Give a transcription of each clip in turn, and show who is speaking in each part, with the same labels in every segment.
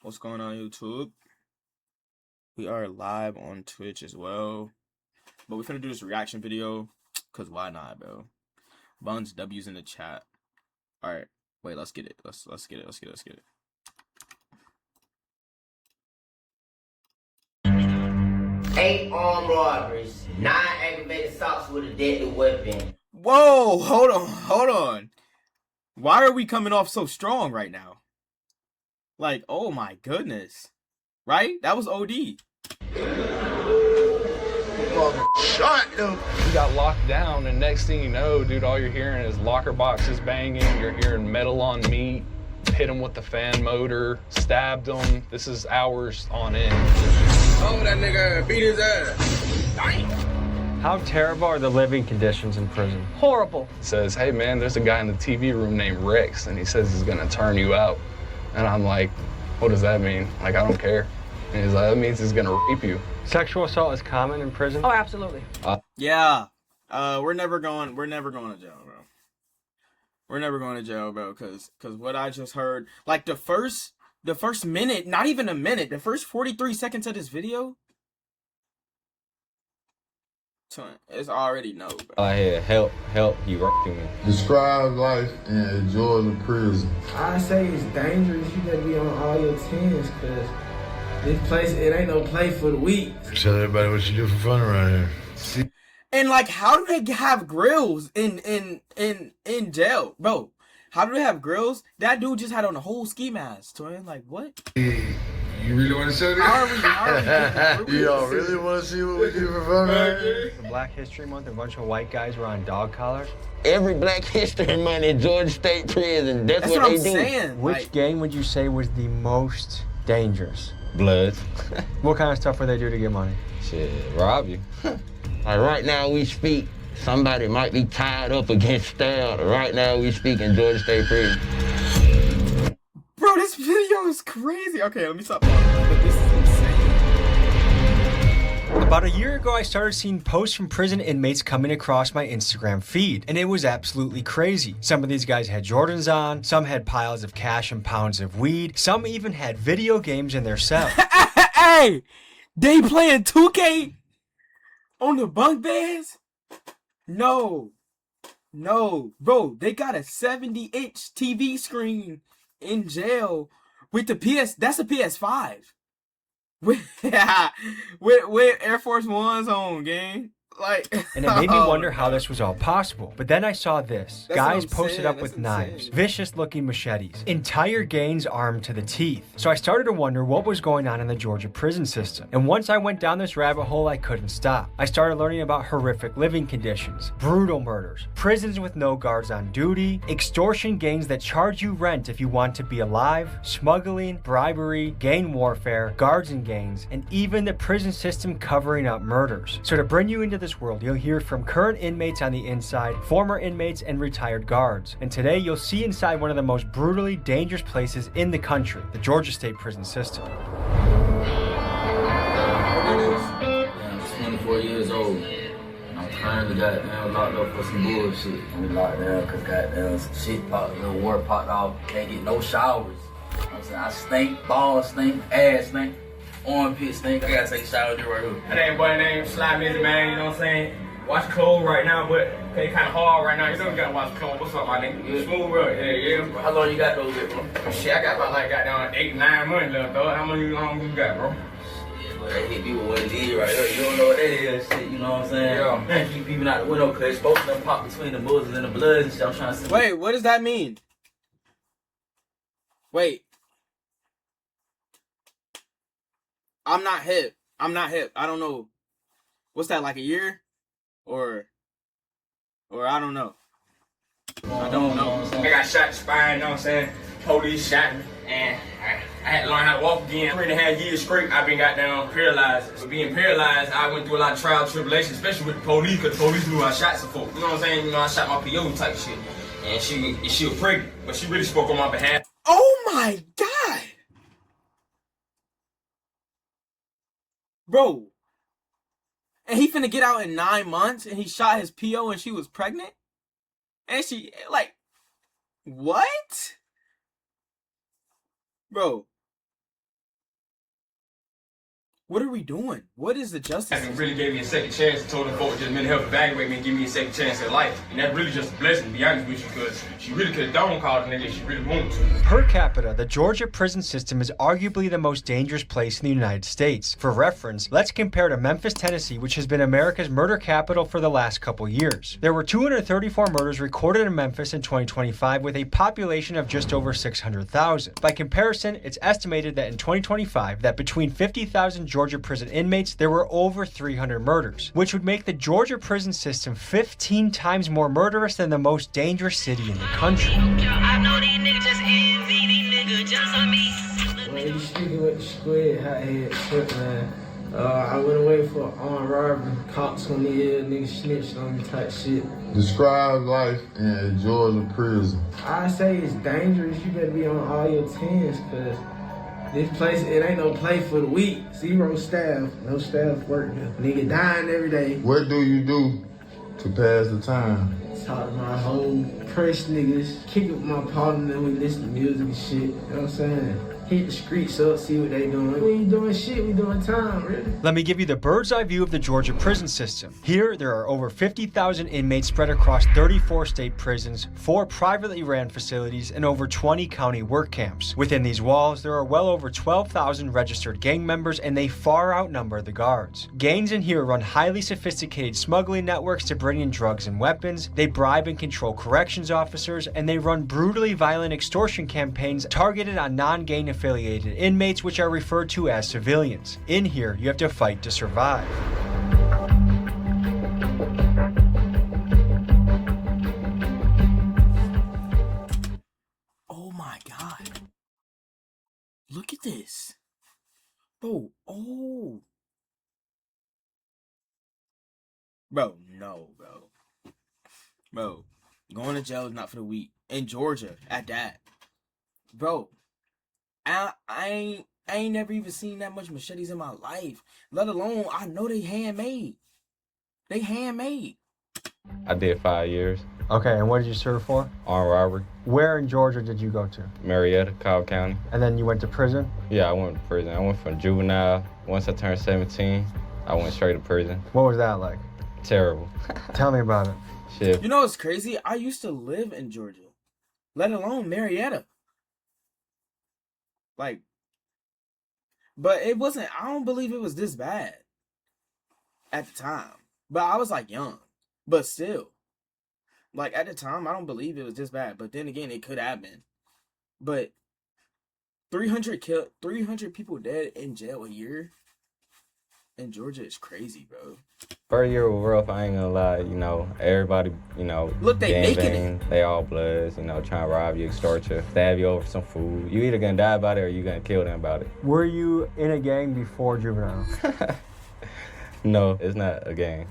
Speaker 1: What's going on, YouTube? We are live on Twitch as well. But we're finna do this reaction video. Cause why not, bro? Buns W's in the chat. Alright. Wait, let's get it. Let's get it. Let's get it.
Speaker 2: 8 armed robberies, 9 aggravated assaults with a deadly weapon.
Speaker 1: Whoa, hold on. Why are we coming off so strong right now? Like, oh my goodness. Right? That was OD.
Speaker 3: Shot them.
Speaker 4: You got locked down, and next thing you know, dude, all you're hearing is locker boxes banging. You're hearing metal on meat. Hit him with the fan motor. Stabbed him. This is hours on end.
Speaker 3: Oh, that nigga beat his ass. Damn.
Speaker 5: How terrible are the living conditions in prison?
Speaker 6: Horrible.
Speaker 4: Says, hey man, there's a guy in the TV room named Rex, and he says he's gonna turn you out. And I'm like, what does that mean? Like, I don't care. And he's like, that means he's gonna rape you.
Speaker 5: Sexual assault is common in prison?
Speaker 6: Oh, absolutely.
Speaker 1: Yeah. We're never going to jail, bro. We're never going to jail, bro, cause what I just heard, like the first minute, not even a minute, the first 43 seconds of this video, it's already no, bro.
Speaker 7: I had help, he raping me.
Speaker 8: Describe life and enjoy the prison.
Speaker 9: I say it's dangerous. You gotta be on all your tens, cause this place, it ain't no play for the weak.
Speaker 8: Tell everybody what you do for fun around here.
Speaker 1: And like, how do they have grills in jail, bro? How do they have grills? That dude just had on a whole ski mask, twin. Like, what?
Speaker 8: You really want to show this? Y'all really want to see what we do for fun around here?
Speaker 5: For Black History Month, a bunch of white guys were on dog collars.
Speaker 2: Every Black History Month in Georgia State Prison, that's
Speaker 1: what
Speaker 2: they
Speaker 1: I'm
Speaker 2: do.
Speaker 1: saying.
Speaker 5: Which
Speaker 1: Like,
Speaker 5: gang would you say was the most dangerous?
Speaker 7: Bloods.
Speaker 5: What kind of stuff would they do to get money?
Speaker 7: Shit, rob you.
Speaker 2: Like right now we speak, somebody might be tied up against stabbed. Right now we speak in Georgia State Prison.
Speaker 1: bro, this video is crazy. Okay, let me stop talking, but this is insane.
Speaker 5: About a year ago, I started seeing posts from prison inmates coming across my Instagram feed, and it was absolutely crazy. Some of these guys had Jordans on, some had piles of cash and pounds of weed, some even had video games in their cell.
Speaker 1: Hey, they playing 2K on the bunk beds? No, bro, they got a 70-inch TV screen in jail with the that's a PS5. With Air Force Ones on, gang. Like,
Speaker 5: And it made me wonder how this was all possible. But then I saw this.
Speaker 1: That's
Speaker 5: Guys
Speaker 1: what I'm
Speaker 5: posted
Speaker 1: saying.
Speaker 5: up
Speaker 1: That's
Speaker 5: with knives,
Speaker 1: insane.
Speaker 5: vicious looking machetes, entire gangs armed to the teeth. So I started to wonder what was going on in the Georgia prison system. And once I went down this rabbit hole, I couldn't stop. I started learning about horrific living conditions, brutal murders, prisons with no guards on duty, extortion gangs that charge you rent if you want to be alive, smuggling, bribery, gang warfare, guards and gangs, and even the prison system covering up murders. So to bring you into this world, you'll hear from current inmates on the inside, former inmates, and retired guards. And today you'll see inside one of the most brutally dangerous places in the country, the Georgia State prison system.
Speaker 10: I'm 24 years old. I'm currently goddamn locked up for some bullshit. We locked down because goddamn some shit popped, little water popped off. Can't get no showers. You know what I'm saying? I stink, balls stink, ass stink, armpit stink. I gotta take a shower there right here.
Speaker 11: That ain't boy named Slime is the man, you know what I'm saying? Watch clothes right now, but okay, kind of hard right now. You know you gotta watch clothes. What's up, my nigga?
Speaker 10: Yeah.
Speaker 11: Smooth, bro. Yeah.
Speaker 10: How long you got those there, bro?
Speaker 11: Shit, I got about like goddamn 8, 9 months left, though. How long you got, bro?
Speaker 10: Yeah, but they hit me with what it is right there. You don't know what that is, shit, you know what I'm saying?
Speaker 11: Yeah.
Speaker 10: Man, keep peeping out the window because both of them pop between the muzzles and the bloods and shit. I'm trying to see.
Speaker 1: wait, what does that mean? Wait. I'm not hip. I don't know. What's that, like a year? Or I don't know. I don't know.
Speaker 11: I got shot in the spine, you know what I'm saying? Police shot me, and I had to learn how to walk again. 3.5 years straight, I've been goddamn paralyzed. So being paralyzed, I went through a lot of trial and tribulation, especially with the police, because the police knew I shot some folk. You know what I'm saying? You know, I shot my PO type shit. And she was pregnant, but she really spoke on my behalf.
Speaker 1: Oh my God. Bro. And he finna get out in 9 months and he shot his PO and she was pregnant? And she, like, what? Bro, What are we doing? What is the justice?
Speaker 11: And really gave me a second chance and told them folks just meant to help evaluate me and give me a second chance at life. And that really just a blessing, to be honest with you, because she really could have done called the nigga if she really wanted to.
Speaker 5: Per capita, the Georgia prison system is arguably the most dangerous place in the United States. For reference, let's compare to Memphis, Tennessee, which has been America's murder capital for the last couple years. There were 234 murders recorded in Memphis in 2025 with a population of just over 600,000. By comparison, it's estimated that in 2025 that between 50,000 Georgia prison inmates, there were over 300 murders, which would make the Georgia prison system 15 times more murderous than the most dangerous city in the country.
Speaker 9: I know these niggas just envy, these niggas just on me. When you speaking with the squid, hot head shit, man. I went away for armed robbery, caught 20 years, niggas snitched on me type shit.
Speaker 8: Describe life in a Georgia prison.
Speaker 9: I say it's dangerous, you better be on all your tens, cause this place, it ain't no place for the weak. 0 staff, no staff work here. Nigga dying every day.
Speaker 8: What do you do to pass the time?
Speaker 9: Talk to my whole press niggas, kick it with my partner, we listen to music and shit, you know what I'm saying? Hit the streets up, see what they doing. We ain't doing shit, we doing time, really.
Speaker 5: Let me give you the bird's eye view of the Georgia prison system. Here, there are over 50,000 inmates spread across 34 state prisons, 4 privately ran facilities, and over 20 county work camps. Within these walls, there are well over 12,000 registered gang members, and they far outnumber the guards. Gangs in here run highly sophisticated smuggling networks to bring in drugs and weapons, they bribe and control corrections officers, and they run brutally violent extortion campaigns targeted on non-gang affiliated inmates, which are referred to as civilians. In here, you have to fight to survive.
Speaker 1: Oh my God. Look at this. Bro, oh. Bro, no, bro. Bro, going to jail is not for the weak. In Georgia, at that. Bro, I ain't never even seen that much machetes in my life. Let alone, I know they handmade. They handmade.
Speaker 7: I did 5 years.
Speaker 5: Okay, and what did you serve for?
Speaker 7: Armed robbery.
Speaker 5: Where in Georgia did you go to?
Speaker 7: Marietta, Cobb County.
Speaker 5: And then you went to prison?
Speaker 7: Yeah, I went to prison. I went from juvenile. Once I turned 17, I went straight to prison.
Speaker 5: What was that like?
Speaker 7: Terrible.
Speaker 5: Tell me about it.
Speaker 7: Shit.
Speaker 1: You know what's crazy? I used to live in Georgia, let alone Marietta. Like, but it wasn't, I don't believe it was this bad at the time. But I was like young, but still. Like at the time, I don't believe it was this bad. But then again, it could have been. But 300 people dead in jail a year in Georgia is crazy, bro.
Speaker 7: First year was rough, I ain't gonna lie. You know, everybody, you know,
Speaker 1: look, they making it.
Speaker 7: They all bloods, you know, trying to rob you, extort you, stab you over some food. You either gonna die about it or you gonna kill them about it.
Speaker 5: Were you in a gang before juvenile?
Speaker 7: No, it's not a gang.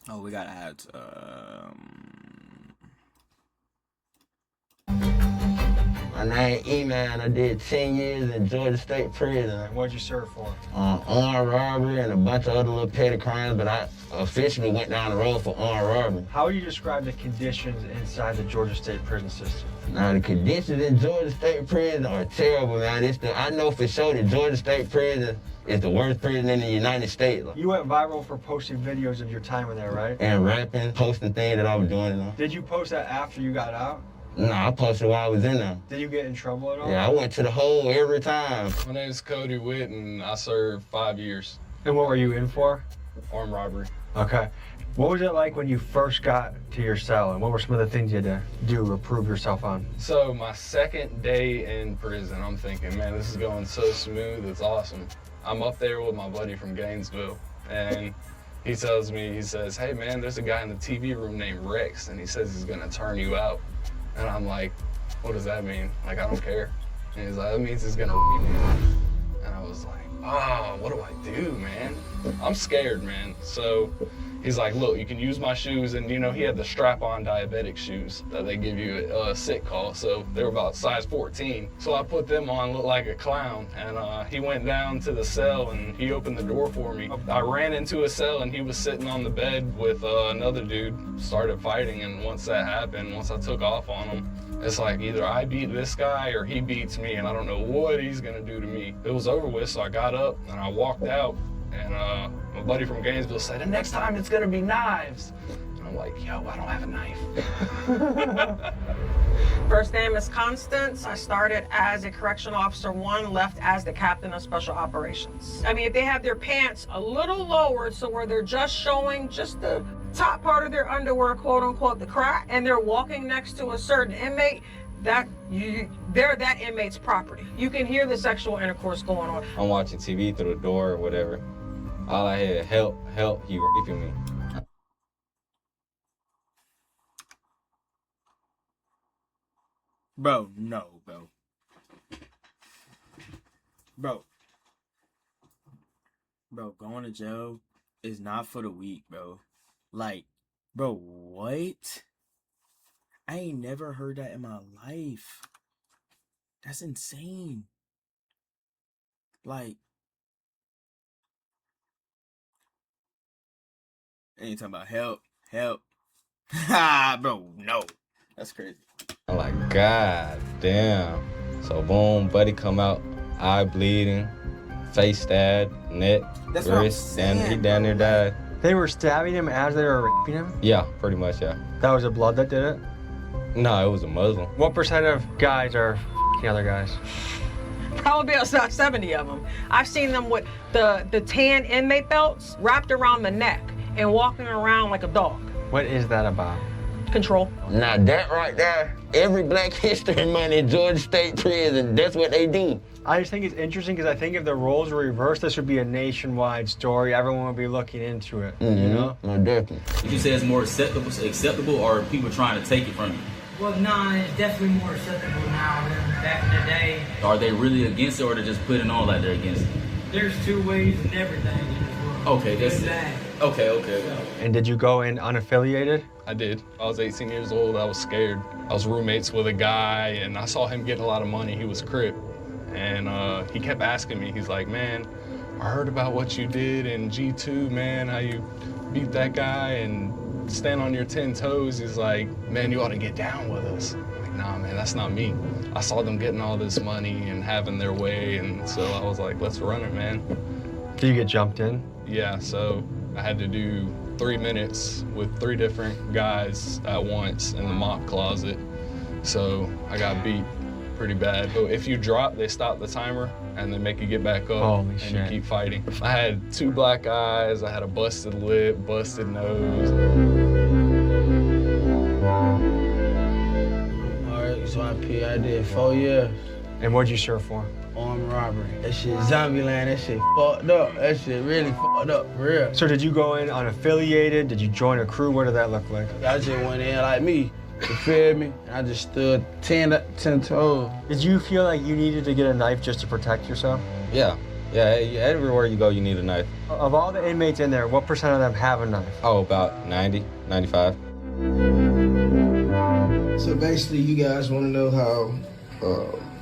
Speaker 1: Oh, we gotta add
Speaker 2: My name E-Man. I did 10 years in Georgia State Prison.
Speaker 5: What'd you serve for?
Speaker 2: Armed robbery and a bunch of other little petty crimes, but I officially went down the road for armed robbery.
Speaker 5: How would you describe the conditions inside the Georgia State prison system?
Speaker 2: Now, the conditions in Georgia State Prison are terrible, man. I know for sure that Georgia State Prison is the worst prison in the United States.
Speaker 5: You went viral for posting videos of your time in there, right?
Speaker 2: And rapping, posting things that I was doing. You know?
Speaker 5: Did you post that after you got out?
Speaker 2: No, I posted while I was in there.
Speaker 5: Did you get in trouble at all?
Speaker 2: Yeah, I went to the hole every time.
Speaker 4: My name is Cody Witt, and I served 5 years.
Speaker 5: And what were you in for?
Speaker 4: Armed robbery.
Speaker 5: Okay. What was it like when you first got to your cell, and what were some of the things you had to do or prove yourself on?
Speaker 4: So my second day in prison, I'm thinking, man, this is going so smooth, it's awesome. I'm up there with my buddy from Gainesville, and he tells me, he says, hey man, there's a guy in the TV room named Rex, and he says he's gonna turn you out. And I'm like, what does that mean? Like, I don't care. And he's like, that means he's gonna beat me. And I was like, oh, what do I do, man? I'm scared, man. So he's like, look, you can use my shoes. And, you know, he had the strap-on diabetic shoes that they give you at a sick call. So they were about size 14. So I put them on, looked like a clown. And he went down to the cell and he opened the door for me. I ran into a cell and he was sitting on the bed with another dude, started fighting. And once that happened, once I took off on him, It's like either I beat this guy or he beats me, and I don't know what he's gonna do to me. It was over with, so I got up and I walked out, and my buddy from Gainesville said, the next time it's gonna be knives. And I'm like, yo, I don't have a knife.
Speaker 6: First name is Constance. I started as a correctional officer 1, left as the captain of special operations. I mean, if they have their pants a little lowered, so where they're just showing just the top part of their underwear, quote unquote, the crack, and they're walking next to a certain inmate, they're that inmate's property. You can hear the sexual intercourse going on.
Speaker 7: I'm watching TV through the door or whatever. All I hear, help, help, he raping me.
Speaker 1: Bro, no, bro. Bro, going to jail is not for the weak, bro. Like, bro, what? I ain't never heard that in my life. That's insane. Like, ain't talking about help. Ha, bro, no. That's crazy.
Speaker 7: I'm like, God damn. So boom, buddy come out, eye bleeding, face stabbed, neck,
Speaker 1: That's
Speaker 7: wrist,
Speaker 1: what I'm saying,
Speaker 7: he down there died.
Speaker 5: They were stabbing him as they were raping him?
Speaker 7: Yeah, pretty much, yeah.
Speaker 5: That was the blood that did it?
Speaker 7: No, it was a Muslim.
Speaker 5: What percent of guys are the other guys?
Speaker 6: Probably about 70 of them. I've seen them with the tan inmate belts wrapped around the neck and walking around like a dog.
Speaker 5: What is that about?
Speaker 6: Control.
Speaker 2: Now that right there, every Black History Month in Georgia State Prison, that's what they do.
Speaker 5: I just think it's interesting because I think if the roles were reversed, this would be a nationwide story. Everyone would be looking into it, you know?
Speaker 2: No, definitely.
Speaker 10: Would you say it's more acceptable, or are people trying to take it from you?
Speaker 9: Well, no, it's definitely more acceptable now than back in the day.
Speaker 10: Are they really against it, or they're just putting on like they're against it?
Speaker 9: There's two ways in everything in this world.
Speaker 10: Okay, that's it. Okay.
Speaker 5: And did you go in unaffiliated?
Speaker 4: I did. I was 18 years old. I was scared. I was roommates with a guy, and I saw him getting a lot of money. He was Crip. And he kept asking me, he's like, man, I heard about what you did in G2, man, how you beat that guy and stand on your 10 toes. He's like, man, you ought to get down with us. I'm like, nah, man, that's not me. I saw them getting all this money and having their way, and so I was like, let's run it, man.
Speaker 5: Did you get jumped in?
Speaker 4: Yeah, so I had to do 3 minutes with 3 different guys at once in the mop closet. So I got beat pretty bad. So if you drop, they stop the timer and they make you get back up.
Speaker 5: Holy
Speaker 4: and
Speaker 5: shit.
Speaker 4: you keep fighting. I had 2 black eyes, I had a busted lip, busted nose.
Speaker 9: Alright, so I did 4 years.
Speaker 5: And what'd you serve for?
Speaker 9: Armed robbery. That shit zombie land, that shit fucked up. That shit really fucked up, for real.
Speaker 5: So did you go in unaffiliated? Did you join a crew? What did that look like?
Speaker 9: I just went in like me, you feel me? And I just stood 10 toes.
Speaker 5: Did you feel like you needed to get a knife just to protect yourself?
Speaker 7: Yeah, everywhere you go, you need a knife.
Speaker 5: Of all the inmates in there, what percent of them have a knife?
Speaker 7: Oh, about 90, 95.
Speaker 12: So basically, you guys want to know how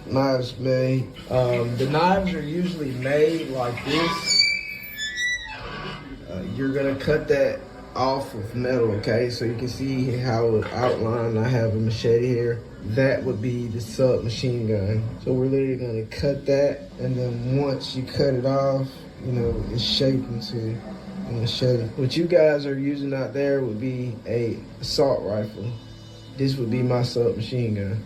Speaker 12: knives made. The knives are usually made like this. You're gonna cut that off of metal, okay? So you can see how it outlined. I have a machete here. That would be the submachine gun. So we're literally gonna cut that, and then once you cut it off, you know, it's shaped into a machete. What you guys are using out there would be a assault rifle. This would be my submachine gun.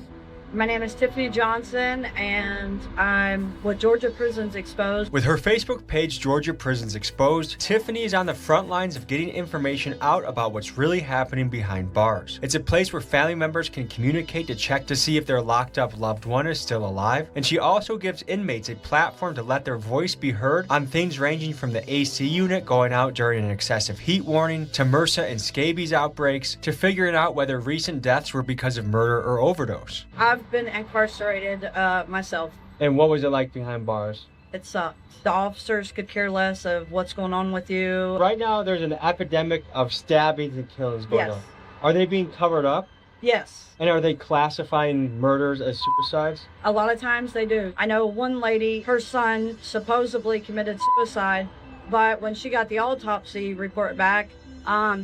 Speaker 13: My name is Tiffany Johnson, and I'm with Georgia Prisons Exposed.
Speaker 5: With her Facebook page, Georgia Prisons Exposed, Tiffany is on the front lines of getting information out about what's really happening behind bars. It's a place where family members can communicate to check to see if their locked up loved one is still alive. And she also gives inmates a platform to let their voice be heard on things ranging from the AC unit going out during an excessive heat warning, to MRSA and scabies outbreaks, to figuring out whether recent deaths were because of murder or overdose.
Speaker 13: I've been incarcerated myself.
Speaker 5: And what was it like behind bars?
Speaker 13: It sucked. The officers could care less of what's going on with you.
Speaker 5: Right now, there's an epidemic of stabbings and killings going on. Are they being covered up?
Speaker 13: Yes.
Speaker 5: And are they classifying murders as suicides?
Speaker 13: A lot of times they do. I know one lady, her son supposedly committed suicide, but when she got the autopsy report back,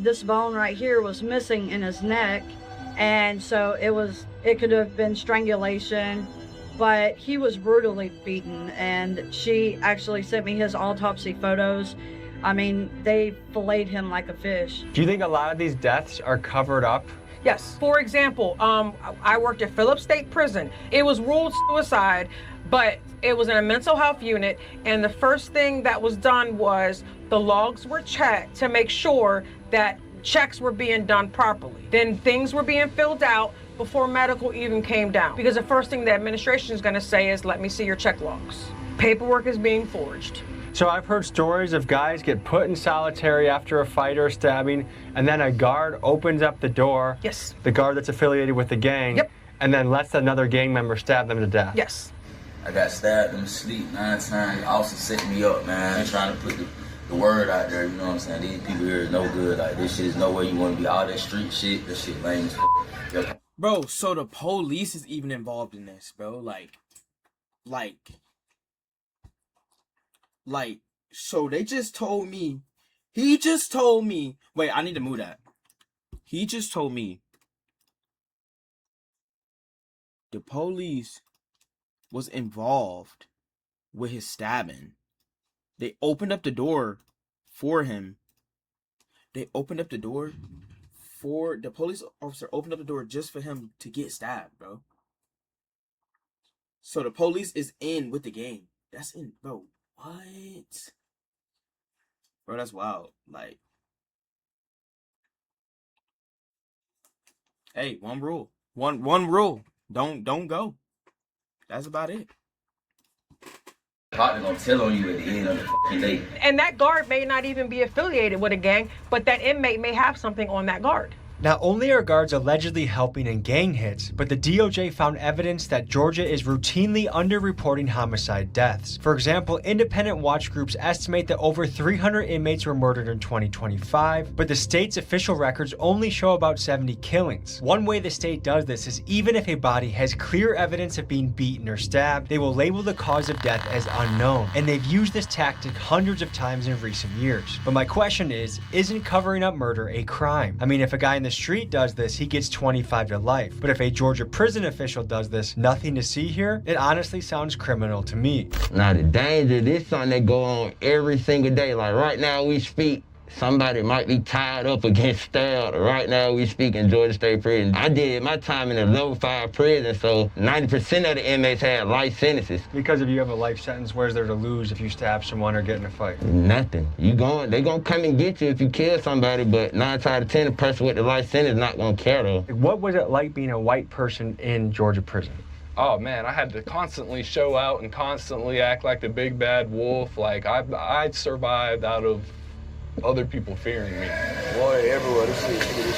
Speaker 13: this bone right here was missing in his neck, and so it was It could have been strangulation, but he was brutally beaten, and she actually sent me his autopsy photos. I mean, they filleted him like a fish.
Speaker 5: Do you think a lot of these deaths are covered up?
Speaker 6: Yes. For example, I worked at Phillips State Prison. It was ruled suicide, but it was in a mental health unit, and the first thing that was done was the logs were checked to make sure that checks were being done properly. Then things were being filled out before medical even came down. Because the first thing the administration is going to say is, let me see your check logs. Paperwork is being forged.
Speaker 5: So I've heard stories of guys get put in solitary after a fight or a stabbing, and then a guard opens up the door.
Speaker 6: Yes.
Speaker 5: The guard that's affiliated with the gang.
Speaker 6: Yep.
Speaker 5: And then lets another gang member stab them to death.
Speaker 6: Yes.
Speaker 10: I got stabbed in the sleep 9 times. Also set me up, man. Trying to put the word out there, you know what I'm saying? These people here is no good. Like, this shit is nowhere you want to be. All that street shit, this shit lame as fuck.
Speaker 1: Bro, so the police is even involved in this, bro. Like, so they just told me, wait, I need to move that. He just told me the police was involved with his stabbing. They opened up the door for him. The police officer opened up the door just for him to get stabbed, bro. So the police is in with the gang. That's in, bro. What? Bro, that's wild. Like, hey, one rule. One rule. Don't go. That's about it.
Speaker 10: Partner gonna tell on you at the end of the fucking day.
Speaker 6: And that guard may not even be affiliated with a gang, but that inmate may have something on that guard.
Speaker 5: Not only are guards allegedly helping in gang hits, but the DOJ found evidence that Georgia is routinely underreporting homicide deaths. For example, independent watch groups estimate that over 300 inmates were murdered in 2025, but the state's official records only show about 70 killings. One way the state does this is even if a body has clear evidence of being beaten or stabbed, they will label the cause of death as unknown, and they've used this tactic hundreds of times in recent years. But my question is, isn't covering up murder a crime? I mean, if a guy in the street does this, he gets 25 to life. But if a Georgia prison official does this, nothing to see here, it honestly sounds criminal to me.
Speaker 2: Now the danger, this is something that go on every single day. Like right now we speak, somebody might be tied up against stabbed. Right now we speak in Georgia State Prison. I did my time in a level 5 prison, so 90% of the inmates had life sentences.
Speaker 5: Because if you have a life sentence, where's there to lose if you stab someone or get in a fight?
Speaker 2: Nothing. They gonna come and get you if you kill somebody, but 9 times out of 10, the person with the life sentence is not gonna care though.
Speaker 5: What was it like being a white person in Georgia prison?
Speaker 4: Oh man, I had to constantly show out and constantly act like the big bad wolf. Like I survived out of other people fearing me.
Speaker 10: Water everywhere, this shit, look at this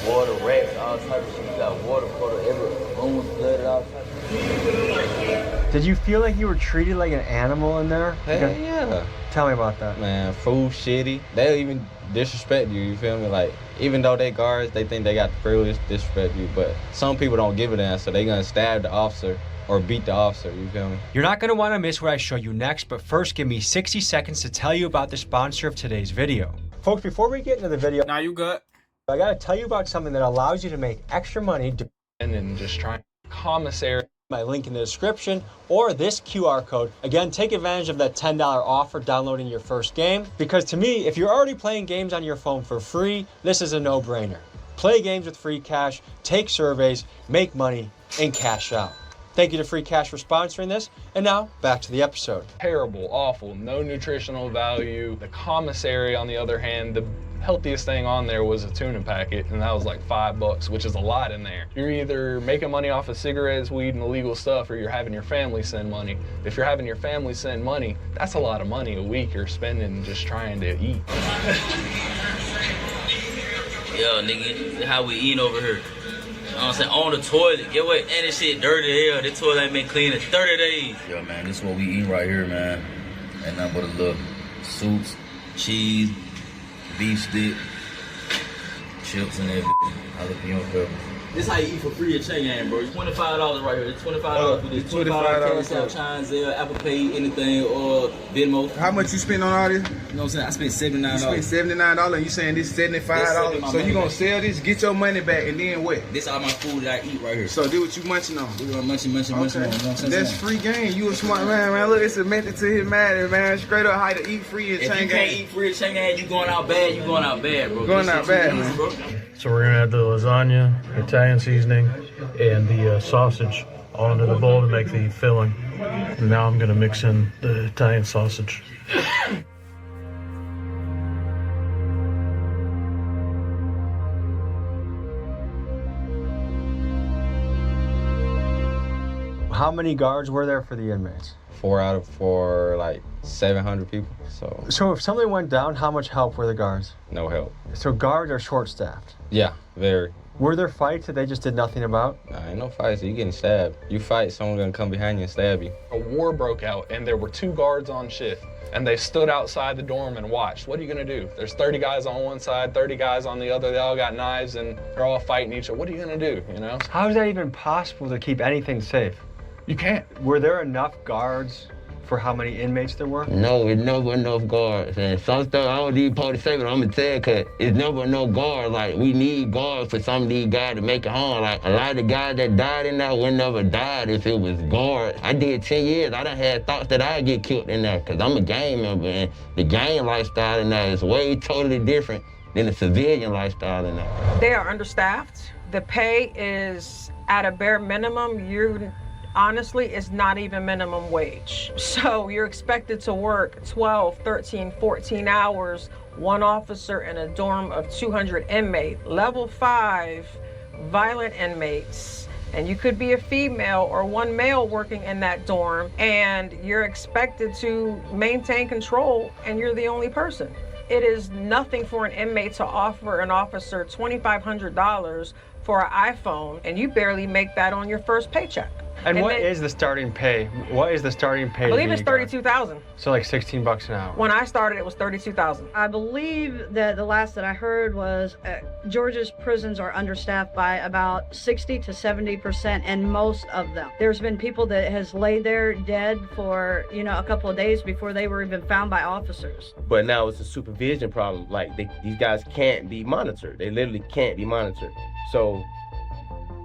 Speaker 10: shit. Water, rats, all types of shit. You got water everywhere. Rooms flooded, all types of shit.
Speaker 5: Did you feel like you were treated like an animal in there?
Speaker 7: Hell yeah.
Speaker 5: Tell me about that.
Speaker 7: Man, food shitty. They'll even disrespect you feel me? Like, even though they guards, they think they got the privilege to disrespect you, but some people don't give a damn, so they gonna stab the officer or beat the officer, you feel me?
Speaker 5: You're not going to want to miss what I show you next, but first give me 60 seconds to tell you about the sponsor of today's video. Folks, before we get into the video,
Speaker 1: now you good.
Speaker 5: I got to tell you about something that allows you to make extra money.
Speaker 4: And just trying commissary.
Speaker 5: My link in the description or this QR code. Again, take advantage of that $10 off for downloading your first game, because to me, if you're already playing games on your phone for free, this is a no-brainer. Play games with free cash, take surveys, make money, and cash out. Thank you to Free Cash for sponsoring this, and now back to the episode.
Speaker 4: Terrible, awful, no nutritional value. The commissary, on the other hand, the healthiest thing on there was a tuna packet, and that was like $5, which is a lot in there. You're either making money off of cigarettes, weed, and illegal stuff, or you're having your family send money. If you're having your family send money, that's a lot of money a week you're spending just trying to eat.
Speaker 10: Yo, nigga, how we eating over here? You know what I'm saying? On the toilet. Get away. And this shit dirty as hell. This toilet ain't been clean in 30 days. Yo, man, this is what we eating right here, man. Ain't nothing but a little soups, cheese, beef stick, chips, and everything. Jalapeno pepper. This how you eat for free at Chain Gang, bro. It's $25 right here. It's $25 for this. $25 Cash App, Chime, Zelle, Apple Pay, anything, or Venmo.
Speaker 3: How much you spend on all this?
Speaker 10: You know what I'm saying? I spent $79.
Speaker 3: You spent $79 and you saying this $75. So you gonna sell this, get your money back, and then what?
Speaker 10: This all my food that I eat right here.
Speaker 3: So do what you munching on.
Speaker 10: We gonna munching on. You know what I'm saying?
Speaker 3: That's free game. You a smart man. Look, it's a method to his madness, man. Straight up how to eat free at Chain Gang.
Speaker 10: If you can't eat free at Chain Gang, you going out bad. You going out bad, bro.
Speaker 3: Going out bad, man.
Speaker 10: Bro.
Speaker 14: So we're gonna add the lasagna, Italian seasoning, and the sausage all into the bowl to make the filling. And now I'm gonna mix in the Italian sausage.
Speaker 5: How many guards were there for the inmates?
Speaker 7: 4 out of 4, like 700 people.
Speaker 5: So if something went down, how much help were the guards?
Speaker 7: No help.
Speaker 5: So guards are short-staffed.
Speaker 7: Yeah, very.
Speaker 5: Were there fights that they just did nothing about?
Speaker 7: Nah, ain't no fights. You getting stabbed. You fight, someone gonna come behind you and stab you.
Speaker 4: A war broke out, and there were 2 guards on shift, and they stood outside the dorm and watched. What are you gonna do? There's 30 guys on one side, 30 guys on the other. They all got knives, and they're all fighting each other. What are you gonna do, you know?
Speaker 5: How is that even possible to keep anything safe?
Speaker 4: You can't.
Speaker 5: Were there enough guards for how many inmates there were?
Speaker 2: No, it's never enough guards. And some stuff I don't even supposed to say, but I'm gonna tell you, cause it's never enough guards. Like, we need guards for some of these guys to make it home. Like, a lot of the guys that died in there would never died if it was guards. I did 10 years. I done had thoughts that I'd get killed in there, cause I'm a gang member, and the gang lifestyle in there is way totally different than the civilian lifestyle in there.
Speaker 6: They are understaffed. The pay is at a bare minimum. Honestly, it's not even minimum wage. So you're expected to work 12, 13, 14 hours, one officer in a dorm of 200 inmates, level 5 violent inmates. And you could be a female or one male working in that dorm, and you're expected to maintain control, and you're the only person. It is nothing for an inmate to offer an officer $2,500 for an iPhone, and you barely make that on your first paycheck.
Speaker 5: And what is the starting pay? What is the starting pay?
Speaker 6: I believe it's $32,000.
Speaker 5: So like $16 an hour.
Speaker 6: When I started, it was $32,000.
Speaker 13: I believe that the last that I heard was Georgia's prisons are understaffed by about 60 to 70% in most of them. There's been people that has laid there dead for, a couple of days before they were even found by officers.
Speaker 15: But now it's a supervision problem. Like, these guys can't be monitored. They literally can't be monitored. So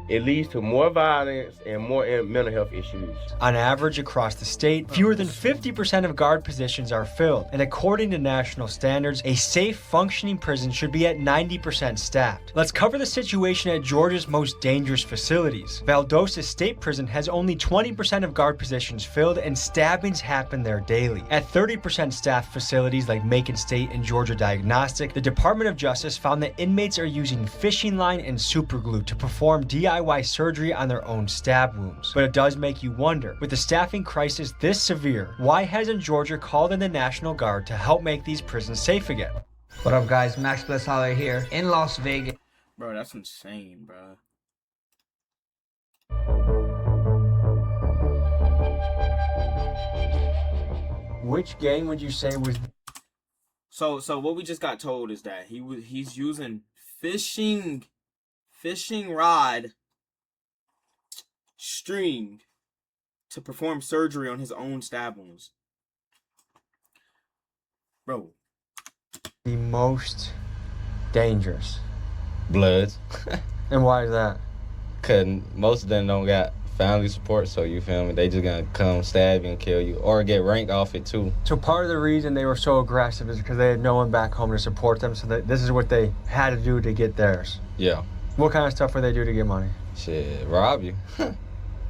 Speaker 15: it leads to more violence and more mental health issues.
Speaker 5: On average, across the state, fewer than 50% of guard positions are filled. And according to national standards, a safe, functioning prison should be at 90% staffed. Let's cover the situation at Georgia's most dangerous facilities. Valdosta State Prison has only 20% of guard positions filled, and stabbings happen there daily. At 30% staffed facilities like Macon State and Georgia Diagnostic, the Department of Justice found that inmates are using fishing line and superglue to perform DIY surgery on their own stab wounds. But it does make you wonder, with the staffing crisis this severe, why hasn't Georgia called in the National Guard to help make these prisons safe again?
Speaker 16: What up, guys? Max Bless Holler here in Las Vegas.
Speaker 1: Bro, that's insane, bro.
Speaker 5: Which gang would you say was...
Speaker 1: So what we just got told is that he's using fishing rod string to perform surgery on his own stab wounds. Bro.
Speaker 5: The most dangerous.
Speaker 7: Bloods.
Speaker 5: And why is that?
Speaker 7: Cause most of them don't got family support, so you feel me? They just gonna come stab you and kill you, or get rank off it too.
Speaker 5: So part of the reason they were so aggressive is because they had no one back home to support them, so this is what they had to do to get theirs.
Speaker 7: Yeah.
Speaker 5: What kind of stuff would they do to get money?
Speaker 7: Shit, rob you.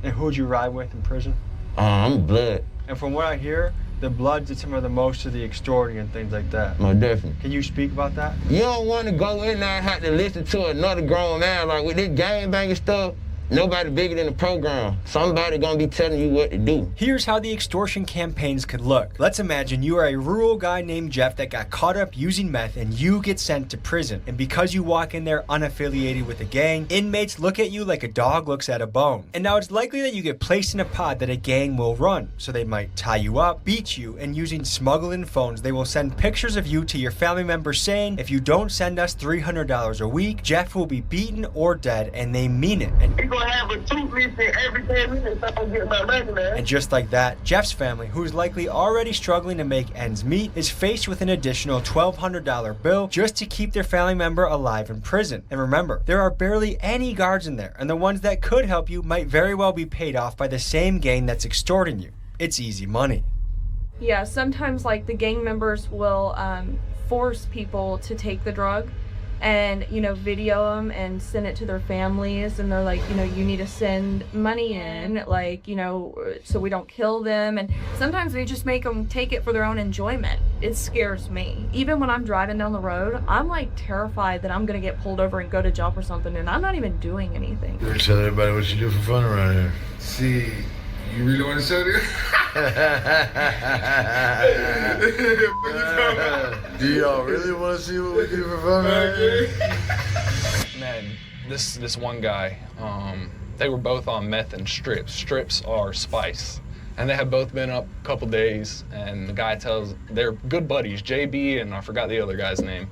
Speaker 5: And who'd you ride with in prison?
Speaker 2: I'm Blood.
Speaker 5: And from what I hear, the Bloods did some of the most of the extorting and things like that.
Speaker 2: Most definitely.
Speaker 5: Can you speak about that?
Speaker 2: You don't want to go in there and have to listen to another grown man. Like, with this gangbanging stuff, Nobody bigger than the program. Somebody gonna be telling you what to do.
Speaker 5: Here's how the extortion campaigns could look. Let's imagine you are a rural guy named Jeff that got caught up using meth and you get sent to prison. And because you walk in there unaffiliated with a gang, inmates look at you like a dog looks at a bone. And now it's likely that you get placed in a pod that a gang will run. So they might tie you up, beat you, and using smuggling phones, they will send pictures of you to your family members saying, if you don't send us $300 a week, Jeff will be beaten or dead, and they mean it. And just like that, Jeff's family, who's likely already struggling to make ends meet, is faced with an additional $1,200 bill just to keep their family member alive in prison. And remember, there are barely any guards in there, and the ones that could help you might very well be paid off by the same gang that's extorting you. It's easy money.
Speaker 17: Yeah, sometimes like the gang members will force people to take the drug and, you know, video them and send it to their families, and they're like, you know, you need to send money in, like, you know, so we don't kill them. And sometimes they just make them take it for their own enjoyment. It scares me. Even when I'm driving down the road, I'm like terrified that I'm gonna get pulled over and go to jail for something, and I'm not even doing anything.
Speaker 8: Tell everybody what you do for fun around here. See, you really want to show this? Do y'all really want to see what we do for fun around here?
Speaker 4: Man, this one guy, they were both on meth and strips. Strips are spice. And they have both been up a couple days, and the guy tells, they're good buddies, JB and I forgot the other guy's name.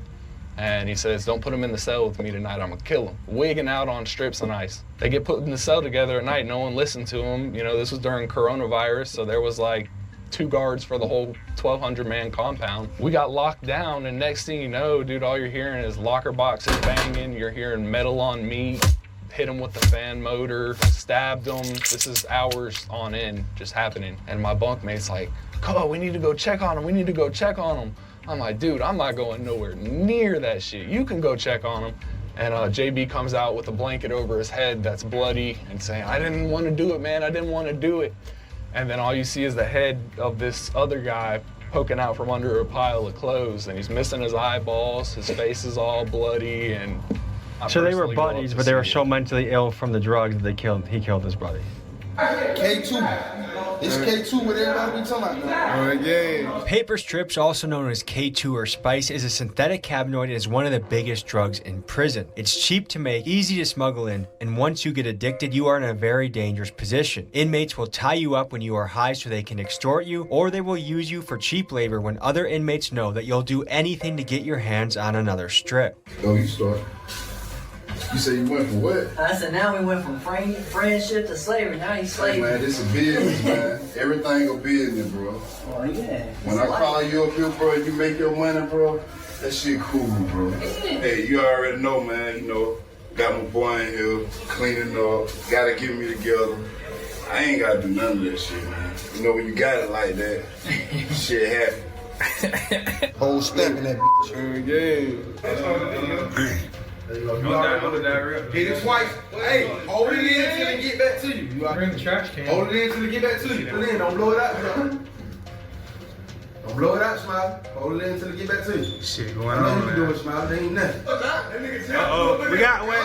Speaker 4: And he says, don't put him in the cell with me tonight, I'm gonna kill him. Wigging out on strips and ice. They get put in the cell together at night, no one listened to them. You know, this was during coronavirus, so there was like 2 guards for the whole 1,200 man compound. We got locked down, and next thing you know, dude, all you're hearing is locker boxes banging, you're hearing metal on meat, hit him with the fan motor, stabbed him. This is hours on end just happening. And my bunkmate's like, "Come, we need to go check on him, we need to go check on him." I'm like, dude, I'm not going nowhere near that shit. You can go check on him. And JB comes out with a blanket over his head that's bloody and saying, I didn't want to do it, man, I didn't want to do it. And then all you see is the head of this other guy poking out from under a pile of clothes, and he's missing his eyeballs, his face is all bloody, and
Speaker 5: So they were buddies, but they were so mentally ill from the drugs that he killed his buddy.
Speaker 8: K2. It's K2 what everybody be talking about. Oh, yeah.
Speaker 5: Paper strips, also known as K2 or spice, is a synthetic cannabinoid and is one of the biggest drugs in prison. It's cheap to make, easy to smuggle in, and once you get addicted, you are in a very dangerous position. Inmates will tie you up when you are high so they can extort you, or they will use you for cheap labor when other inmates know that you'll do anything to get your hands on another strip.
Speaker 8: Oh, you start. You say you went from what?
Speaker 18: I said now we went from friendship to slavery. Now he's slavery.
Speaker 8: Hey man, this is business, man. Everything a business, bro.
Speaker 18: Oh yeah.
Speaker 8: When I call you up here, bro, you make your money, bro. That shit cool, bro. Yeah. Hey, you already know, man. You know, got my boy in here cleaning up. Gotta get me together. I ain't gotta do none of that shit, man. You know when you got it like that, shit happen.
Speaker 19: Whole step in that
Speaker 8: bitch.
Speaker 3: Hit it twice. Hey, hold it in till they get back to you. Bring the trash can. Hold it in till they get back to you. Put it in. Don't blow it out. Don't blow it out, Smiley. Hold it in till they get back to you. Shit going on. I know you can do it, Smiley. There ain't nothing.
Speaker 5: Uh-oh. We got one.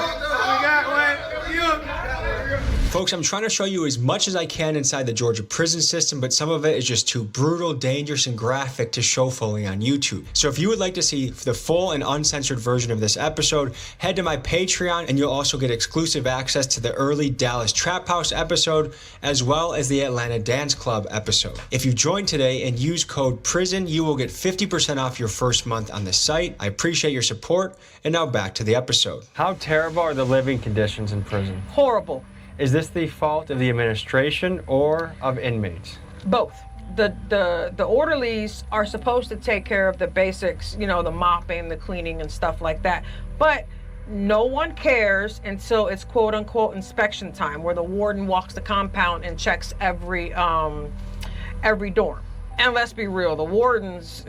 Speaker 5: Folks, I'm trying to show you as much as I can inside the Georgia prison system, but some of it is just too brutal, dangerous, and graphic to show fully on YouTube. So if you would like to see the full and uncensored version of this episode, head to my Patreon, and you'll also get exclusive access to the early Dallas Trap House episode, as well as the Atlanta Dance Club episode. If you join today and use code PRISON, you will get 50% off your first month on the site. I appreciate your support, and now back to the episode. How terrible are the living conditions in prison?
Speaker 6: Horrible.
Speaker 5: Is this the fault of the administration or of inmates?
Speaker 6: Both. The orderlies are supposed to take care of the basics, you know, the mopping, the cleaning and stuff like that. But no one cares until it's quote unquote inspection time, where the warden walks the compound and checks every dorm. And let's be real, the wardens,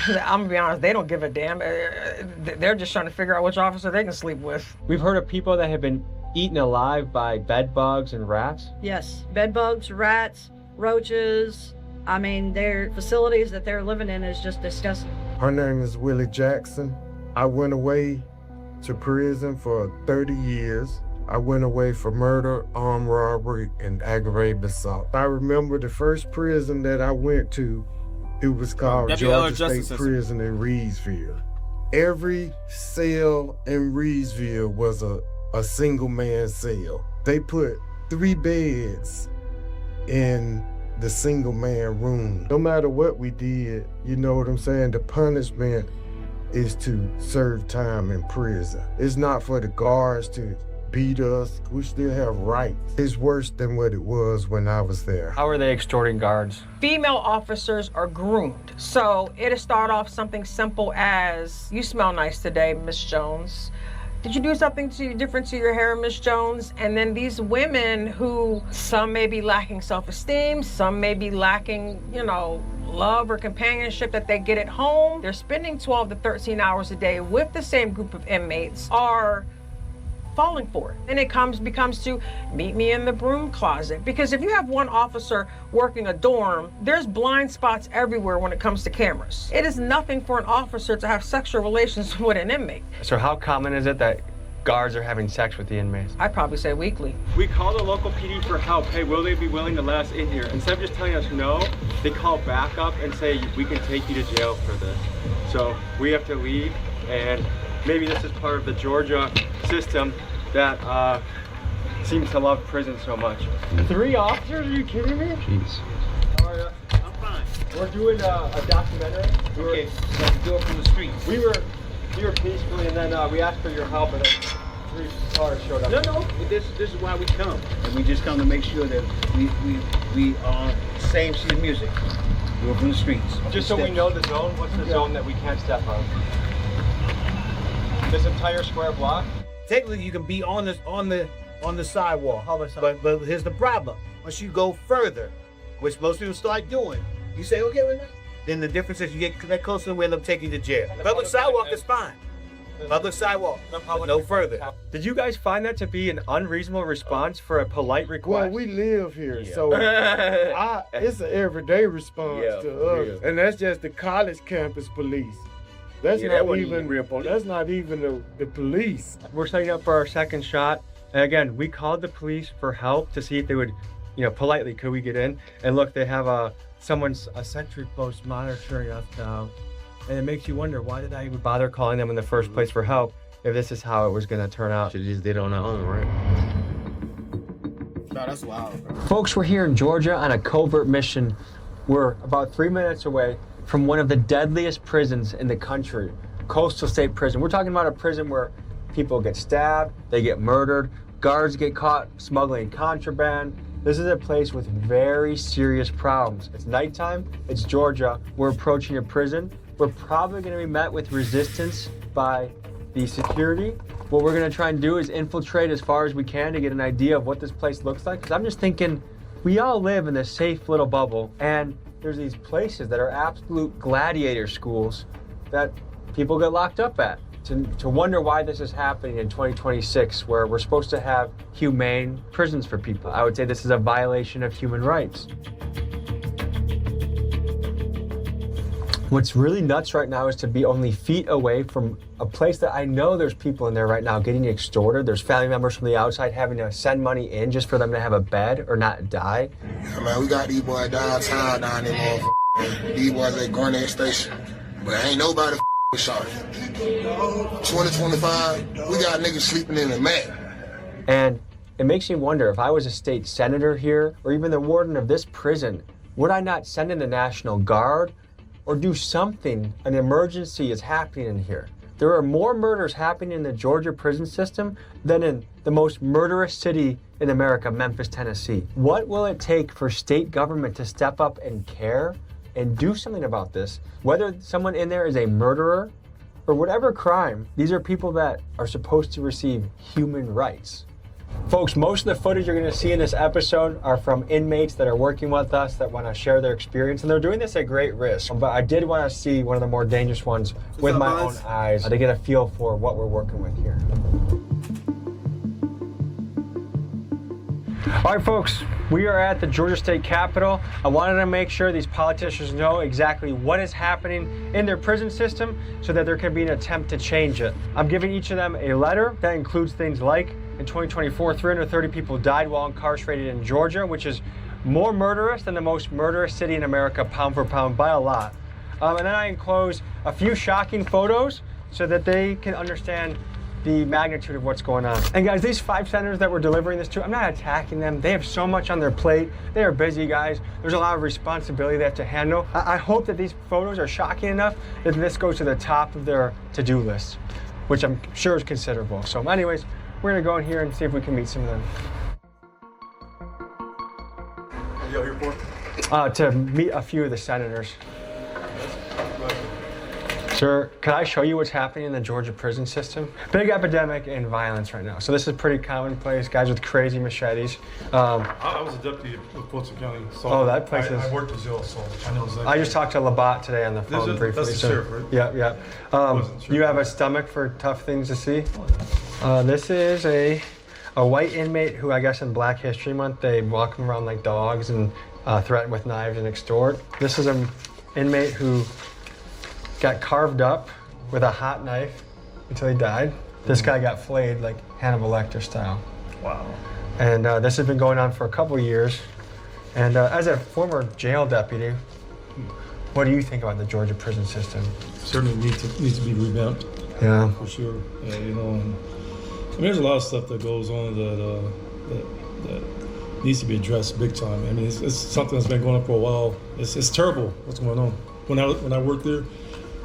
Speaker 6: I'm gonna be honest, they don't give a damn. They're just trying to figure out which officer they can sleep with.
Speaker 5: We've heard of people that have been eaten alive by bed bugs and rats?
Speaker 13: Yes, bed bugs, rats, roaches. I mean, their facilities that they're living in is just disgusting.
Speaker 20: Her name is Willie Jackson. I went away to prison for 30 years.
Speaker 19: I went away for murder, armed robbery, and aggravated assault. I remember the first prison that I went to, it was called Georgia State Prison in Reedsville. Every cell in Reedsville was a single man cell. They put 3 beds in the single man room. No matter what we did, you know what I'm saying, the punishment is to serve time in prison. It's not for the guards to beat us. We still have rights. It's worse than what it was when I was there.
Speaker 5: How are they extorting guards?
Speaker 6: Female officers are groomed. So it'll start off something simple as, you smell nice today, Miss Jones. Did you do something different to your hair, Miss Jones? And then these women who, some may be lacking self-esteem, some may be lacking, you know, love or companionship that they get at home. They're spending 12 to 13 hours a day with the same group of inmates, are falling for it. And it becomes to meet me in the broom closet. Because if you have one officer working a dorm, there's blind spots everywhere when it comes to cameras. It is nothing for an officer to have sexual relations with an inmate.
Speaker 5: So how common is it that guards are having sex with the inmates?
Speaker 6: I'd probably say weekly.
Speaker 5: We call the local PD for help. Hey, will they be willing to let us in here? Instead of just telling us no, they call back up and say, we can take you to jail for this. So we have to leave, and maybe this is part of the Georgia system that seems to love prison so much. 3 officers? Are you kidding me?
Speaker 15: Jeez.
Speaker 5: I'm fine. We're doing a documentary.
Speaker 20: Okay, so we do it from the streets.
Speaker 5: We were here peacefully, and then we asked for your help, and then 3 cars showed up.
Speaker 20: No, this is why we come, and we just come to make sure that we are same sheet of music. We're from the streets.
Speaker 5: Just so we know the zone. What's the zone that we can't step on? This entire square block.
Speaker 20: Technically, you can be on the sidewalk. But here's the problem: once you go further, which most people start doing, you say, okay, wait a minute. Then the difference is you get that closer, we end up taking you to jail. Public sidewalk is fine. Public sidewalk, no further.
Speaker 5: Did you guys find that to be an unreasonable response for a polite request?
Speaker 19: Well, we live here, so it's an everyday response to us, and that's just the college campus police. That's not even the police.
Speaker 5: We're setting up for our second shot, and again, we called the police for help to see if they would, you know, politely, could we get in? And look, they have a sentry post monitoring us now. And it makes you wonder, why did I even bother calling them in the first place for help if this is how it was going to turn out?
Speaker 15: Should've just did it on our own, right?
Speaker 1: No, that's wild, bro.
Speaker 5: Folks, we're here in Georgia on a covert mission. We're about 3 minutes away from one of the deadliest prisons in the country, Coastal State Prison. We're talking about a prison where people get stabbed, they get murdered, guards get caught smuggling contraband. This is a place with very serious problems. It's nighttime, it's Georgia, we're approaching a prison. We're probably gonna be met with resistance by the security. What we're gonna try and do is infiltrate as far as we can to get an idea of what this place looks like. Because I'm just thinking, we all live in this safe little bubble, and there's these places that are absolute gladiator schools that people get locked up at. To wonder why this is happening in 2026, where we're supposed to have humane prisons for people. I would say this is a violation of human rights. What's really nuts right now is to be only feet away from a place that I know there's people in there right now getting extorted. There's family members from the outside having to send money in just for them to have a bed or not die.
Speaker 8: Yeah, man, we got these boys downtown down there, motherfucker. These boys at Garnett Station. But ain't nobody with shot. 2025, we got niggas sleeping in the mat.
Speaker 5: And it makes me wonder, if I was a state senator here, or even the warden of this prison, would I not send in the National Guard or do something? An emergency is happening in here. There are more murders happening in the Georgia prison system than in the most murderous city in America, Memphis, Tennessee. What will it take for state government to step up and care and do something about this? Whether someone in there is a murderer or whatever crime, these are people that are supposed to receive human rights. Folks, most of the footage you're going to see in this episode are from inmates that are working with us that want to share their experience, and they're doing this at great risk. But I did want to see one of the more dangerous ones with my own eyes to get a feel for what we're working with here. All right, folks, we are at the Georgia State Capitol. I wanted to make sure these politicians know exactly what is happening in their prison system so that there can be an attempt to change it. I'm giving each of them a letter that includes things like In 2024, 330 people died while incarcerated in Georgia, which is more murderous than the most murderous city in America, pound for pound, by a lot. And then I enclose a few shocking photos so that they can understand the magnitude of what's going on. And guys, these 5 senators that we're delivering this to, I'm not attacking them. They have so much on their plate. They are busy guys. There's a lot of responsibility they have to handle. I hope that these photos are shocking enough that this goes to the top of their to-do list, which I'm sure is considerable. So anyways, we're gonna go in here and see if we can meet some of them.
Speaker 3: What are y'all here for?
Speaker 5: To meet a few of the senators. Sir, can I show you what's happening in the Georgia prison system? Big epidemic in violence right now. So this is pretty commonplace, guys with crazy machetes.
Speaker 21: I was a deputy of Fulton County. So
Speaker 5: oh, that place is...
Speaker 21: I worked in jail, so I know exactly.
Speaker 5: I just talked to Labat today on the phone briefly.
Speaker 21: That's the sheriff, right?
Speaker 5: Yeah, yeah. You have a stomach for tough things to see? This is a white inmate who, I guess in Black History Month, they walk him around like dogs and threaten with knives and extort. This is an inmate who got carved up with a hot knife until he died. This guy got flayed like Hannibal Lecter style.
Speaker 21: Wow.
Speaker 5: And this has been going on for a couple years. And as a former jail deputy, what do you think about the Georgia prison system?
Speaker 21: Certainly needs to be revamped.
Speaker 5: Yeah.
Speaker 21: For sure. You know, and there's a lot of stuff that goes on that needs to be addressed big time. I mean, it's something that's been going on for a while. It's terrible what's going on. When I worked there,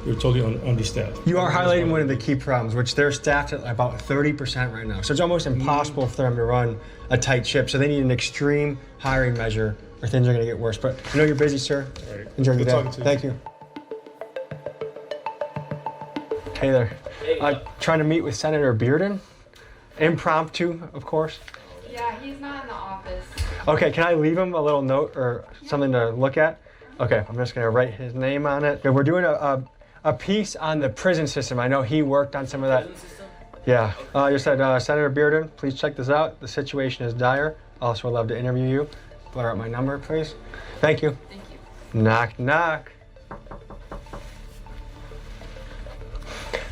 Speaker 21: we were totally understaffed.
Speaker 5: You are highlighting one of the key problems, which they're staffed at about 30% right now. So it's almost impossible for them to run a tight ship. So they need an extreme hiring measure or things are going to get worse. But I know you're busy, sir.
Speaker 21: All right.
Speaker 5: Enjoy your
Speaker 21: Good
Speaker 5: day.
Speaker 21: talking to you.
Speaker 5: Thank you. Hey there. Trying to meet with Senator Bearden. Impromptu, of course.
Speaker 17: Yeah, he's not in the office.
Speaker 5: Okay, can I leave him a little note or something to look at? Okay, I'm just gonna write his name on it. We're doing a piece on the prison system. I know he worked on some of that. Yeah, you said, Senator Bearden, please check this out. The situation is dire. Also would love to interview you. Blur out my number, please. Thank you.
Speaker 17: Thank you.
Speaker 5: Knock, knock.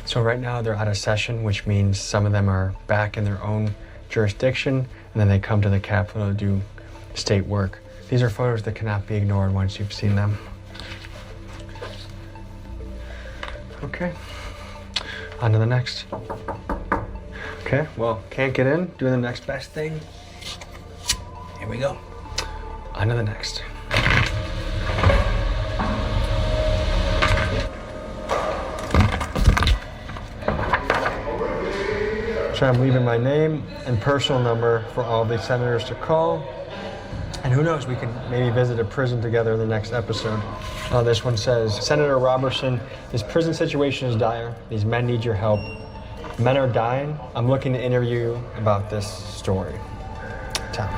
Speaker 5: So right now they're out of session, which means some of them are back in their own jurisdiction, and then they come to the Capitol to do state work. These are photos that cannot be ignored once you've seen them. Okay, on to the next. Okay, well, can't get in, doing the next best thing. Here we go. On to the next. So I'm leaving my name and personal number for all the senators to call. And who knows, we can maybe visit a prison together in the next episode. This one says, Senator Robertson, this prison situation is dire. These men need your help. Men are dying. I'm looking to interview you about this story. Tell me.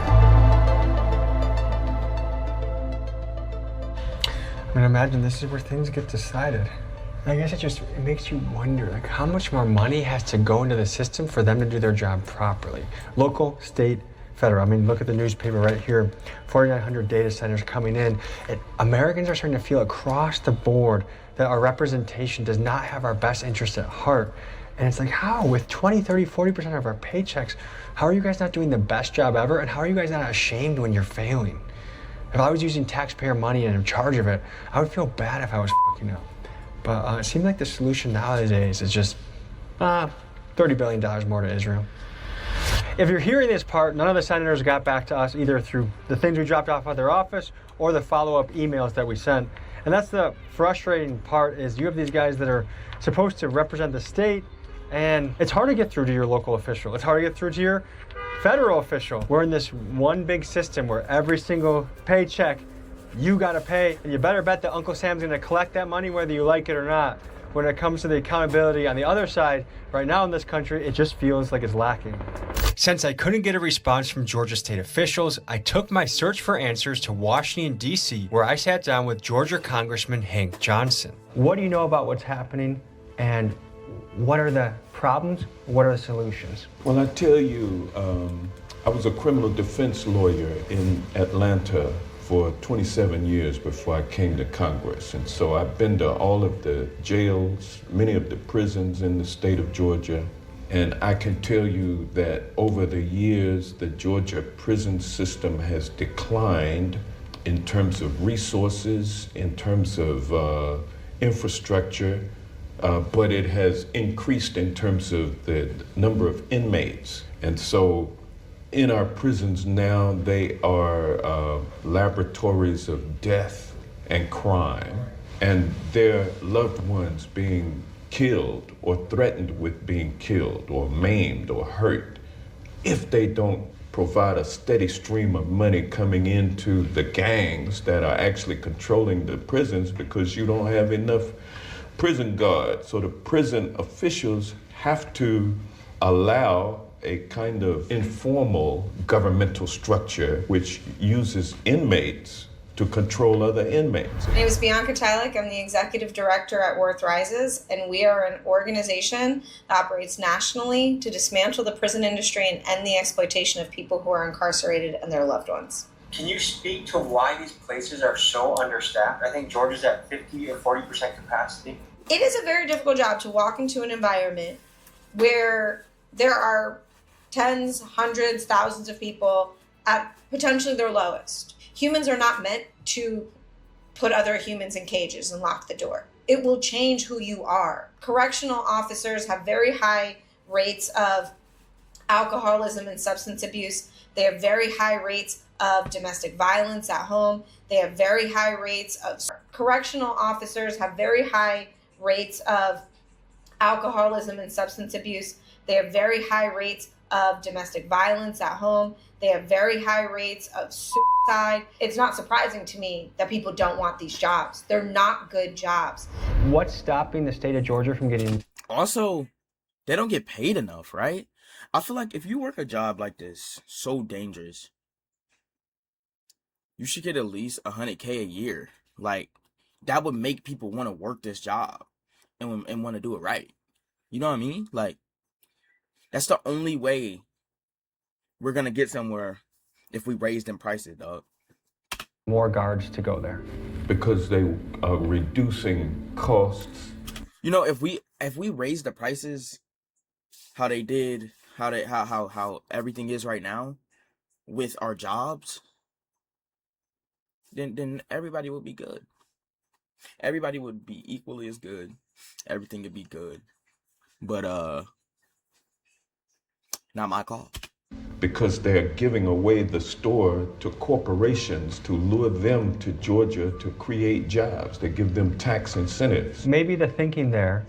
Speaker 5: I mean, imagine this is where things get decided. I guess it makes you wonder, like, how much more money has to go into the system for them to do their job properly? Local, state, federal. I mean, look at the newspaper right here. 4,900 data centers coming in. And Americans are starting to feel across the board that our representation does not have our best interests at heart. And it's like, how? With 20, 30, 40% of our paychecks, how are you guys not doing the best job ever? And how are you guys not ashamed when you're failing? If I was using taxpayer money and in charge of it, I would feel bad if I was fucking up. But it seems like the solution nowadays is just $30 billion more to Israel. If you're hearing this part, none of the senators got back to us either through the things we dropped off at their office or the follow-up emails that we sent. And that's the frustrating part, is you have these guys that are supposed to represent the state, and it's hard to get through to your local official. It's hard to get through to your federal official. We're in this one big system where every single paycheck you gotta pay, and you better bet that Uncle Sam's gonna collect that money whether you like it or not. When it comes to the accountability on the other side, right now in this country, it just feels like it's lacking. Since I couldn't get a response from Georgia state officials, I took my search for answers to Washington, D.C., where I sat down with Georgia Congressman Hank Johnson. What do you know about what's happening, and what are the problems? What are the solutions?
Speaker 22: Well, I tell you, I was a criminal defense lawyer in Atlanta for 27 years before I came to Congress. And so I've been to all of the jails, many of the prisons in the state of Georgia. And I can tell you that over the years, the Georgia prison system has declined in terms of resources, in terms of infrastructure, but it has increased in terms of the number of inmates. And so in our prisons now, they are laboratories of death and crime, and their loved ones being killed or threatened with being killed or maimed or hurt if they don't provide a steady stream of money coming into the gangs that are actually controlling the prisons, because you don't have enough prison guards. So the prison officials have to allow a kind of informal governmental structure which uses inmates to control other inmates.
Speaker 9: My name is Bianca Tylik. I'm the executive director at Worth Rises, and we are an organization that operates nationally to dismantle the prison industry and end the exploitation of people who are incarcerated and their loved ones.
Speaker 5: Can you speak to why these places are so understaffed? I think Georgia's at 50 or 40% capacity.
Speaker 9: It is a very difficult job to walk into an environment where there are tens, hundreds, thousands of people at potentially their lowest. Humans are not meant to put other humans in cages and lock the door. It will change who you are. Correctional officers have very high rates of alcoholism and substance abuse. They have very high rates of domestic violence at home. They have very high rates of correctional officers have very high rates of alcoholism and substance abuse. They have very high rates of domestic violence at home. They have very high rates of suicide. It's not surprising to me that people don't want these jobs. They're not good jobs.
Speaker 5: What's stopping the state of Georgia from getting...
Speaker 1: Also, they don't get paid enough, right? I feel like if you work a job like this, so dangerous, you should get at least $100K a year. Like, that would make people want to work this job and want to do it right. You know what I mean? Like, that's the only way we're going to get somewhere if we raise them prices, dog.
Speaker 5: More guards to go there.
Speaker 22: Because they are reducing costs.
Speaker 1: You know, if we raise the prices how they did, how everything is right now with our jobs, then everybody would be good. Everybody would be equally as good. Everything would be good. But not my call.
Speaker 22: Because they're giving away the store to corporations to lure them to Georgia to create jobs. They give them tax incentives.
Speaker 5: Maybe the thinking there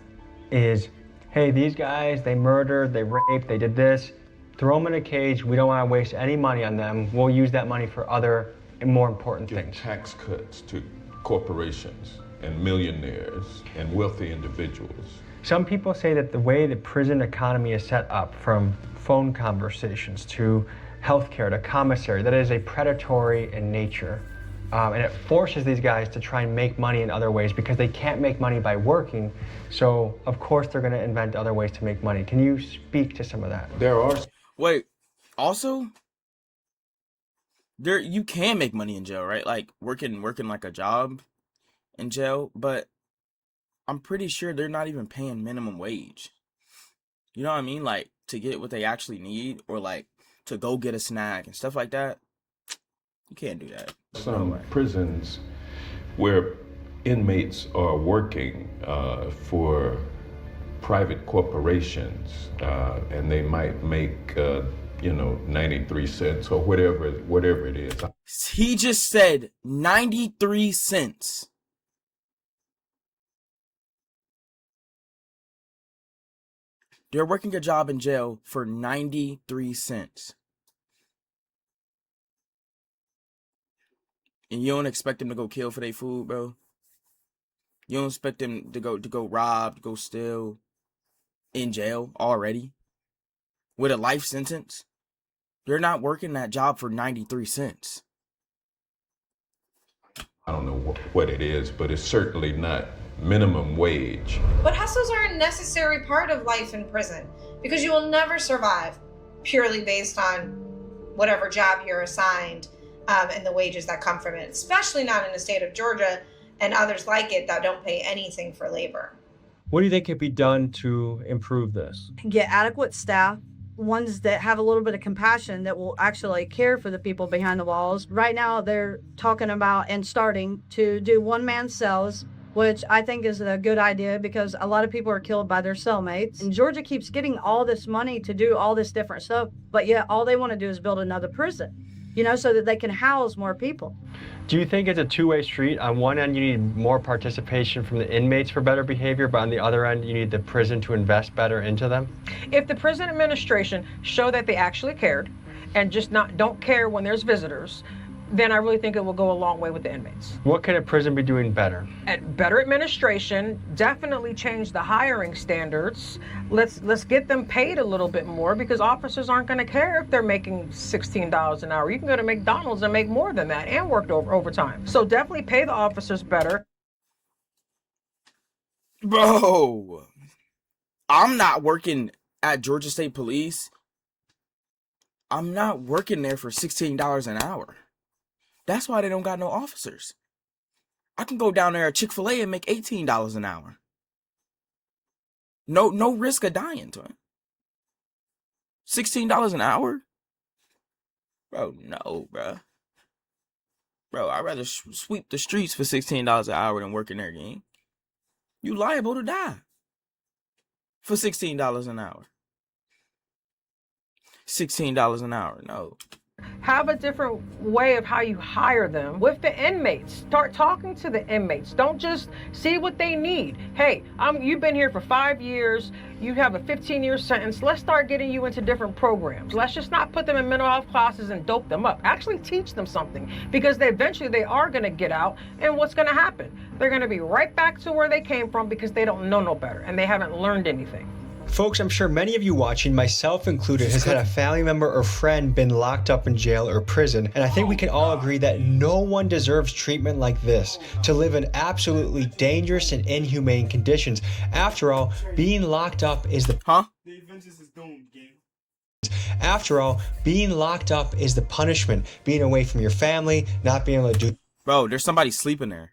Speaker 5: is, hey, these guys, they murdered, they raped, they did this. Throw them in a cage. We don't want to waste any money on them. We'll use that money for other and more important things.
Speaker 22: Tax cuts to corporations and millionaires and wealthy individuals.
Speaker 5: Some people say that the way the prison economy is set up, from phone conversations to healthcare to commissary, that is a predatory in nature. And it forces these guys to try and make money in other ways because they can't make money by working. So, of course, they're going to invent other ways to make money. Can you speak to some of that?
Speaker 22: There are.
Speaker 1: Wait, also, you can make money in jail, right? Like working like a job in jail, but I'm pretty sure they're not even paying minimum wage. You know what I mean? Like, to get what they actually need, or like to go get a snack and stuff like that. You can't do that.
Speaker 22: Some prisons where inmates are working for private corporations, and they might make 93 cents or whatever it is.
Speaker 1: He just said 93 cents. They're working a job in jail for 93 cents. And you don't expect them to go kill for their food, bro? You don't expect them to go rob, to go steal in jail already? With a life sentence? They're not working that job for 93 cents.
Speaker 22: I don't know what it is, but it's certainly not minimum wage.
Speaker 9: But hustles are a necessary part of life in prison because you will never survive purely based on whatever job you're assigned and the wages that come from it, especially not in the state of Georgia and others like it that don't pay anything for labor.
Speaker 5: What do you think could be done to improve this?
Speaker 13: Get adequate staff, ones that have a little bit of compassion that will actually care for the people behind the walls. Right now, they're talking about and starting to do one-man cells, which I think is a good idea because a lot of people are killed by their cellmates. And Georgia keeps getting all this money to do all this different stuff, but yet all they want to do is build another prison, you know, so that they can house more people.
Speaker 5: Do you think it's a two-way street? On one end, you need more participation from the inmates for better behavior, but on the other end, you need the prison to invest better into them?
Speaker 6: If the prison administration show that they actually cared and just don't care when there's visitors, then I really think it will go a long way with the inmates.
Speaker 5: What can a prison be doing better?
Speaker 6: At better administration, definitely change the hiring standards. Let's get them paid a little bit more because officers aren't going to care if they're making $16 an hour. You can go to McDonald's and make more than that and work overtime. So definitely pay the officers better.
Speaker 1: Bro, I'm not working at Georgia State Police. I'm not working there for $16 an hour. That's why they don't got no officers. I can go down there at Chick-fil-A and make $18 an hour. No risk of dying to it. $16 an hour? Bro, no, bro. Bro, I'd rather sweep the streets for $16 an hour than work in their game. You liable to die for $16 an hour. $16 an hour, no.
Speaker 6: Have a different way of how you hire them with the inmates. Start talking to the inmates. Don't just see what they need. Hey, you've been here for 5 years. You have a 15-year sentence. Let's start getting you into different programs. Let's just not put them in mental health classes and dope them up. Actually teach them something because eventually they are going to get out. And what's going to happen? They're going to be right back to where they came from because they don't know no better and they haven't learned anything.
Speaker 5: Folks, I'm sure many of you watching, myself included, has had a family member or friend been locked up in jail or prison, and I think we can all agree that no one deserves treatment like this, to live in absolutely dangerous and inhumane conditions. After all, being locked up is the...
Speaker 1: Huh?
Speaker 5: After all, being locked up is the punishment. Being away from your family, not being able to do...
Speaker 1: Bro, there's somebody sleeping there.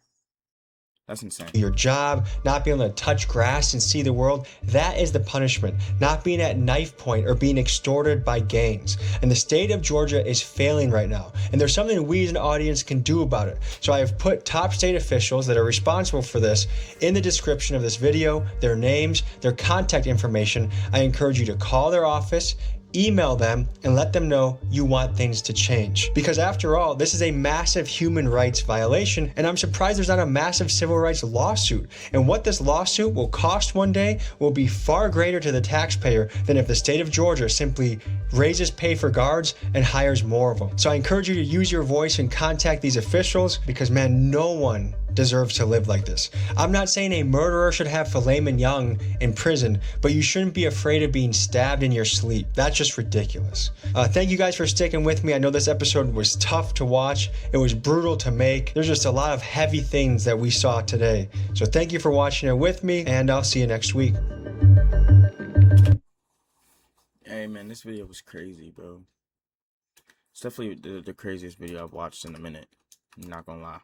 Speaker 1: That's insane.
Speaker 5: Your job, not being able to touch grass and see the world, that is the punishment. Not being at knife point or being extorted by gangs. And the state of Georgia is failing right now. And there's something we as an audience can do about it. So I have put top state officials that are responsible for this in the description of this video, their names, their contact information. I encourage you to call their office, email them, and let them know you want things to change. Because after all, this is a massive human rights violation, and I'm surprised there's not a massive civil rights lawsuit. And what this lawsuit will cost one day will be far greater to the taxpayer than if the state of Georgia simply raises pay for guards and hires more of them. So I encourage you to use your voice and contact these officials because, man, no one deserves to live like this. I'm not saying a murderer should have filet mignon in prison, but you shouldn't be afraid of being stabbed in your sleep. That's just ridiculous. Thank you guys for sticking with me. I know this episode was tough to watch. It was brutal to make. There's just a lot of heavy things that we saw today. So thank you for watching it with me, and I'll see you next week.
Speaker 1: Hey man, this video was crazy, bro. It's definitely the craziest video I've watched in a minute. I'm not gonna lie.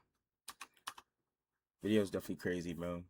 Speaker 1: Video's definitely crazy, bro.